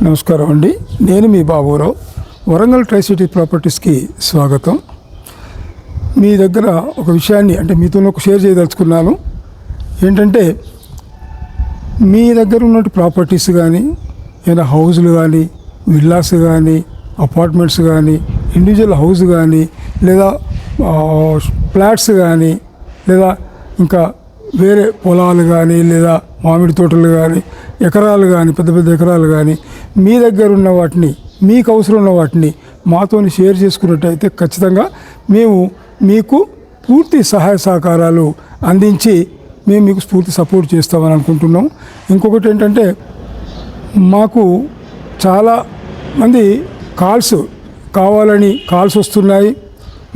నమస్కారం అండి. నేను మీ బాబురావు. వరంగల్ ట్రై సిటీ ప్రాపర్టీస్కి స్వాగతం. మీ దగ్గర ఒక విషయాన్ని మీతో షేర్ చేయదలుచుకున్నాను. ఏంటంటే మీ దగ్గర ఉన్నటువంటి ప్రాపర్టీస్ కానీ, ఏదైనా హౌజులు కానీ, విల్లాస్ కానీ, అపార్ట్మెంట్స్ కానీ, ఇండివిజువల్ హౌస్ కానీ, లేదా ఫ్లాట్స్ కానీ, లేదా ఇంకా వేరే పొలాలు కానీ, లేదా మామిడి తోటలు కానీ, ఎకరాలు కానీ, పెద్ద పెద్ద ఎకరాలు కానీ, మీ దగ్గర ఉన్న వాటిని, మీకు అవసరం ఉన్న వాటిని మాతో షేర్ చేసుకున్నట్టయితే ఖచ్చితంగా మేము మీకు పూర్తి సహాయ సహకారాలు అందించి మేము మీకు పూర్తి సపోర్ట్ చేస్తామని అనుకుంటున్నాం. ఇంకొకటి ఏంటంటే మాకు చాలా మంది కాల్స్ వస్తున్నాయి.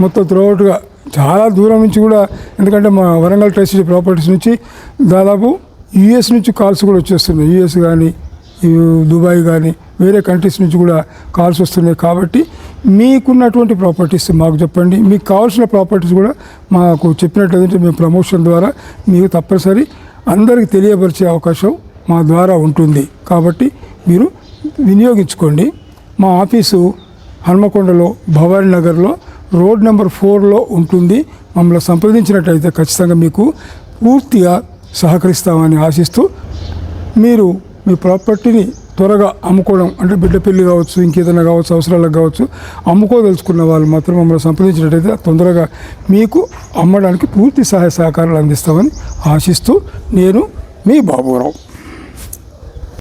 మొత్తం త్రూఅవుట్గా చాలా దూరం నుంచి కూడా, ఎందుకంటే మా వరంగల్ ట్రై సిటీ ప్రాపర్టీస్ నుంచి దాదాపు యూఎస్ నుంచి కాల్స్ కూడా వచ్చేస్తున్నాయి. యూఎస్ కానీ, దుబాయ్ కానీ, వేరే కంట్రీస్ నుంచి కూడా కాల్స్ వస్తున్నాయి. కాబట్టి మీకున్నటువంటి ప్రాపర్టీస్ మాకు చెప్పండి. మీకు కావాల్సిన ప్రాపర్టీస్ కూడా మాకు చెప్పినట్లయితే మేము ప్రమోషన్ ద్వారా మీకు తప్పనిసరి అందరికీ తెలియపరిచే అవకాశం మా ద్వారా ఉంటుంది. కాబట్టి మీరు వినియోగించుకోండి. మా ఆఫీసు హన్మకొండలో భవానీ నగర్లో రోడ్ నెంబర్ 4లో ఉంటుంది. మమ్మల్ని సంప్రదించినట్టయితే ఖచ్చితంగా మీకు పూర్తిగా సహకరిస్తామని ఆశిస్తూ, మీరు మీ ప్రాపర్టీని త్వరగా అమ్ముకోవడం, బిడ్డ పెళ్లి కావచ్చు, ఇంకేదైనా కావచ్చు, అవసరాలకు కావచ్చు, అమ్ముకోదలుచుకున్న వాళ్ళు మాత్రం మమ్మల్ని సంప్రదించినట్టయితే తొందరగా మీకు అమ్మడానికి పూర్తి సహాయ సహకారాలు అందిస్తామని ఆశిస్తూ, నేను మీ బాబురావు.